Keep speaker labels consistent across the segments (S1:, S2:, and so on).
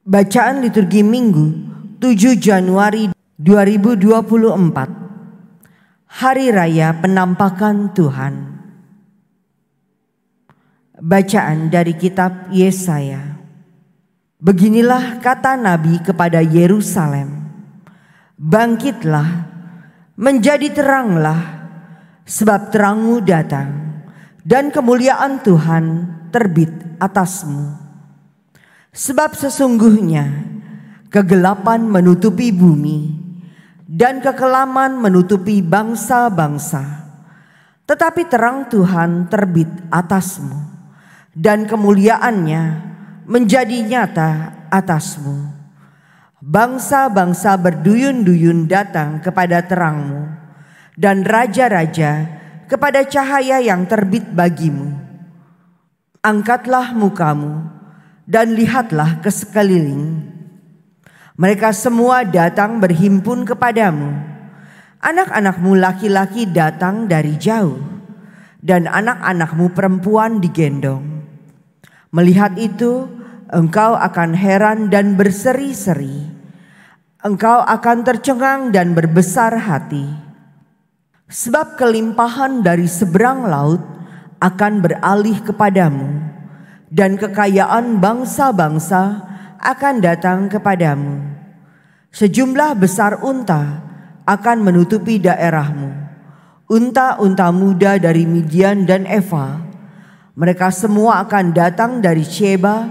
S1: Bacaan liturgi Minggu 7 Januari 2024. Hari Raya Penampakan Tuhan. Bacaan dari kitab Yesaya. Beginilah kata Nabi kepada Yerusalem. Bangkitlah, menjadi teranglah, sebab terangmu datang, dan kemuliaan Tuhan terbit atasmu. Sebab sesungguhnya kegelapan menutupi bumi dan kekelaman menutupi bangsa-bangsa. Tetapi terang Tuhan terbit atasmu dan kemuliaannya menjadi nyata atasmu. Bangsa-bangsa berduyun-duyun datang kepada terangmu dan raja-raja kepada cahaya yang terbit bagimu. Angkatlah mukamu dan lihatlah ke sekeliling. Mereka semua datang berhimpun kepadamu. Anak-anakmu laki-laki datang dari jauh, dan anak-anakmu perempuan digendong. Melihat itu, engkau akan heran dan berseri-seri. Engkau akan tercengang dan berbesar hati. Sebab kelimpahan dari seberang laut akan beralih kepadamu, dan kekayaan bangsa-bangsa akan datang kepadamu. Sejumlah besar unta akan menutupi daerahmu, unta-unta muda dari Midian dan Eva. Mereka semua akan datang dari Sheba,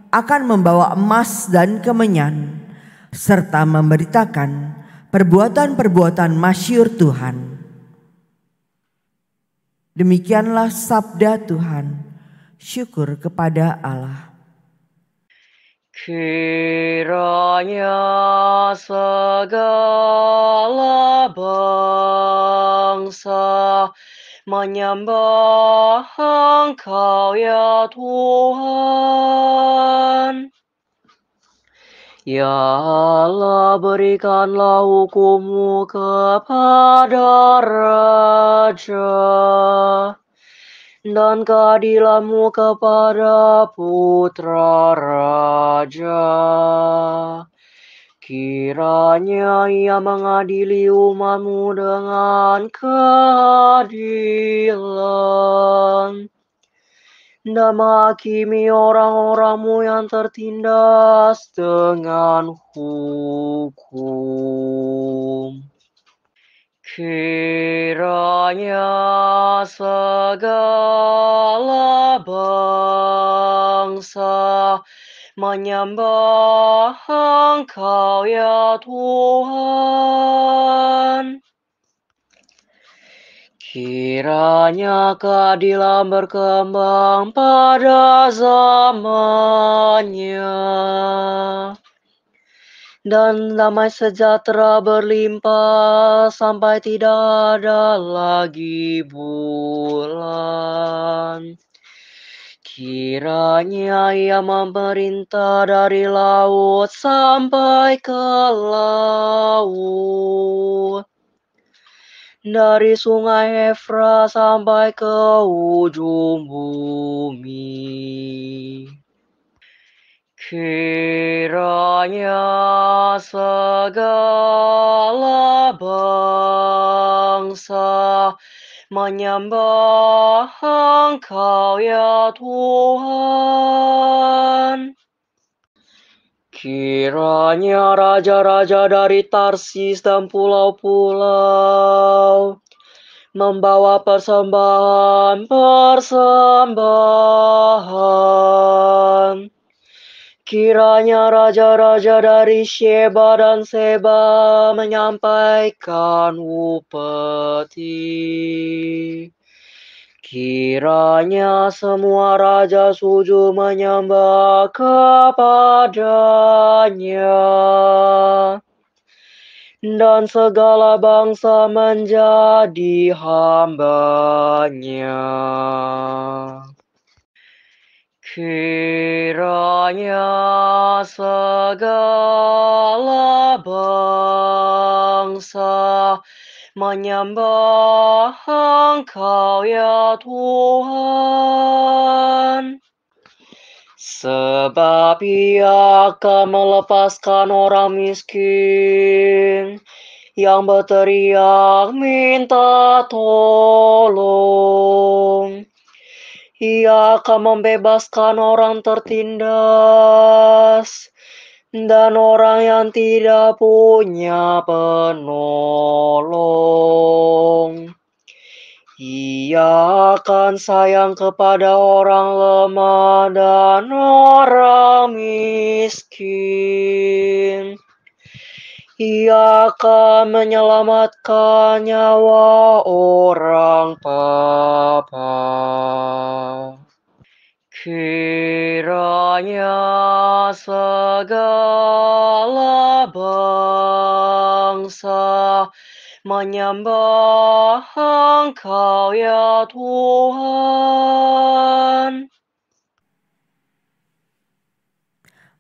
S1: akan membawa emas dan kemenyan, serta memberitakan perbuatan-perbuatan masyhur Tuhan. Demikianlah sabda Tuhan. Syukur kepada Allah.
S2: Kiranya segala bangsa menyembah Engkau ya Tuhan. Ya Allah, berikanlah hukum-Mu kepada raja dan keadilan-Mu kepada putra raja. Kiranya Ia mengadili umat-Mu dengan keadilan dan menghakimi orang-orang-Mu yang tertindas dengan hukum. Kiranya segala bangsa menyembah Engkau ya Tuhan. Kiranya keadilan berkembang pada zamannya, dan damai sejahtera berlimpah sampai tidak ada lagi bulan. Kiranya Ia memerintah dari laut sampai ke laut, dari sungai Efrat sampai ke ujung bumi. Kiranya segala bangsa menyembah Engkau ya Tuhan. Kiranya raja-raja dari Tarsis dan pulau-pulau membawa persembahan. Kiranya raja-raja dari Sheba dan Seba menyampaikan upeti. Kiranya semua raja sujud menyembah kepadanya, dan segala bangsa menjadi hamba-Nya. Kiranya segala bangsa menyembah Engkau ya Tuhan. Sebab Ia akan melepaskan orang miskin yang berteriak minta tolong. Ia akan membebaskan orang tertindas dan orang yang tidak punya penolong. Ia akan sayang kepada orang lemah dan orang miskin. Ia akan menyelamatkan nyawa orang papa. Kiranya segala bangsa menyembah Engkau ya Tuhan.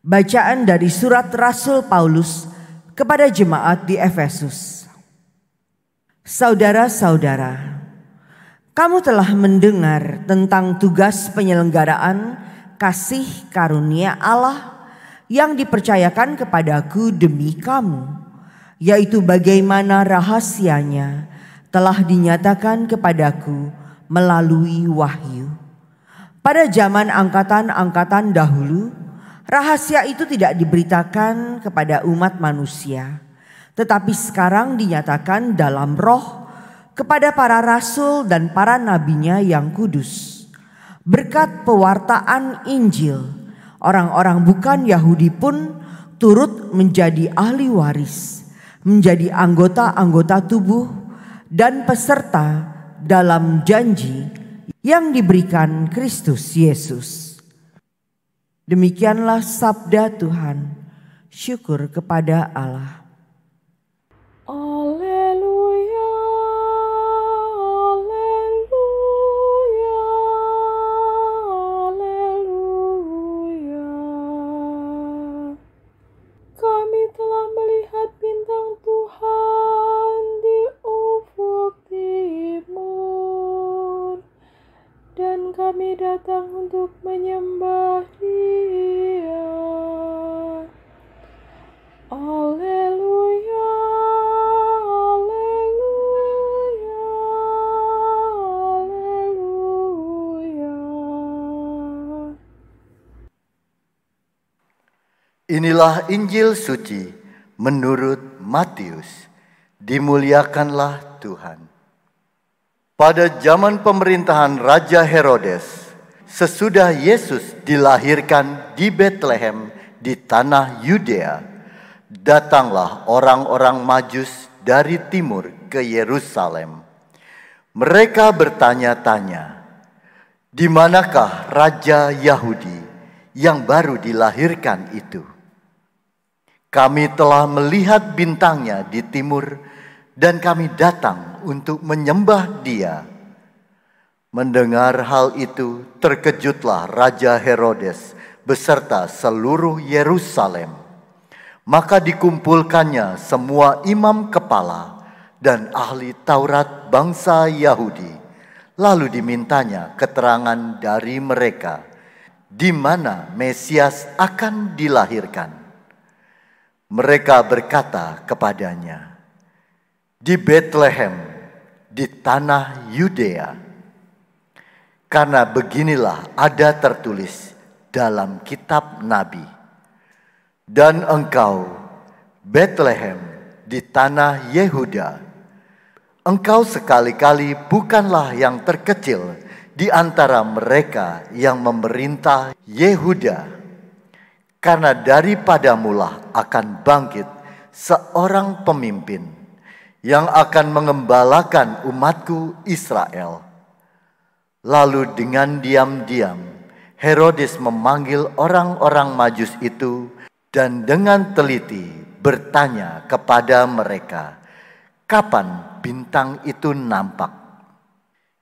S1: Bacaan dari surat Rasul Paulus kepada jemaat di Efesus. Saudara-saudara, kamu telah mendengar tentang tugas penyelenggaraan kasih karunia Allah yang dipercayakan kepadaku demi kamu, yaitu bagaimana rahasianya telah dinyatakan kepadaku melalui wahyu. Pada zaman angkatan-angkatan dahulu, rahasia itu tidak diberitakan kepada umat manusia, tetapi sekarang dinyatakan dalam roh kepada para rasul dan para nabinya yang kudus. Berkat pewartaan Injil, orang-orang bukan Yahudi pun turut menjadi ahli waris, menjadi anggota-anggota tubuh dan peserta dalam janji yang diberikan Kristus Yesus. Demikianlah sabda Tuhan. Syukur kepada Allah.
S3: Haleluya, haleluya, haleluya. Kami telah melihat bintang Tuhan di ufuk timur, dan kami datang untuk menyembah Dia. Haleluya, haleluya, haleluya.
S4: Inilah Injil suci menurut Matius. Dimuliakanlah Tuhan. Pada zaman pemerintahan Raja Herodes, sesudah Yesus dilahirkan di Betlehem di tanah Yudea, datanglah orang-orang Majus dari timur ke Yerusalem. Mereka bertanya-tanya, "Di manakah Raja Yahudi yang baru dilahirkan itu? Kami telah melihat bintangnya di timur dan kami datang untuk menyembah Dia." Mendengar hal itu, terkejutlah Raja Herodes beserta seluruh Yerusalem. Maka dikumpulkannya semua imam kepala dan ahli Taurat bangsa Yahudi. Lalu dimintanya keterangan dari mereka di mana Mesias akan dilahirkan. Mereka berkata kepadanya, "Di Betlehem, di tanah Yudea. Karena beginilah ada tertulis dalam kitab Nabi. Dan engkau, Betlehem, di tanah Yehuda, engkau sekali-kali bukanlah yang terkecil di antara mereka yang memerintah Yehuda. Karena daripadamulah akan bangkit seorang pemimpin yang akan mengembalakan umatku Israel." Lalu dengan diam-diam Herodes memanggil orang-orang Majus itu dan dengan teliti bertanya kepada mereka, kapan bintang itu nampak.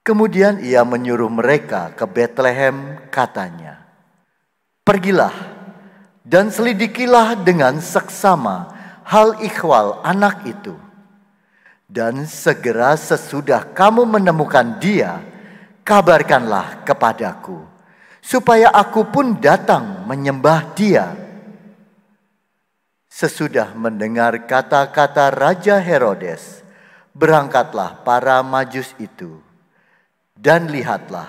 S4: Kemudian ia menyuruh mereka ke Betlehem, katanya, "Pergilah dan selidikilah dengan seksama hal ikhwal anak itu. Dan segera sesudah kamu menemukan dia, kabarkanlah kepadaku, supaya aku pun datang menyembah Dia." Sesudah mendengar kata-kata Raja Herodes, berangkatlah para Majus itu. Dan lihatlah,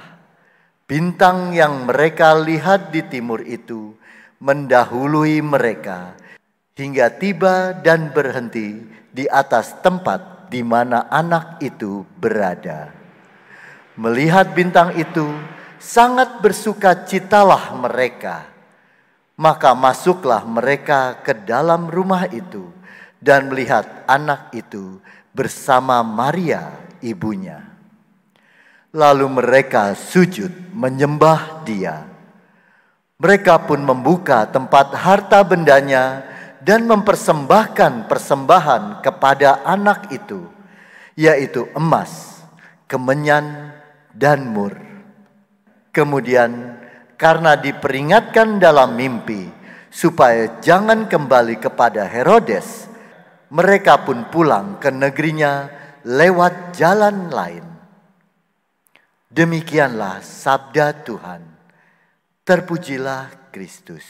S4: bintang yang mereka lihat di timur itu mendahului mereka hingga tiba dan berhenti di atas tempat di mana anak itu berada. Melihat bintang itu, sangat bersukacitalah mereka. Maka masuklah mereka ke dalam rumah itu dan melihat anak itu bersama Maria ibunya. Lalu mereka sujud menyembah Dia. Mereka pun membuka tempat harta bendanya dan mempersembahkan persembahan kepada anak itu, yaitu emas, kemenyan, dan mur. Kemudian karena diperingatkan dalam mimpi supaya jangan kembali kepada Herodes, mereka pun pulang ke negerinya lewat jalan lain. Demikianlah sabda Tuhan. Terpujilah Kristus.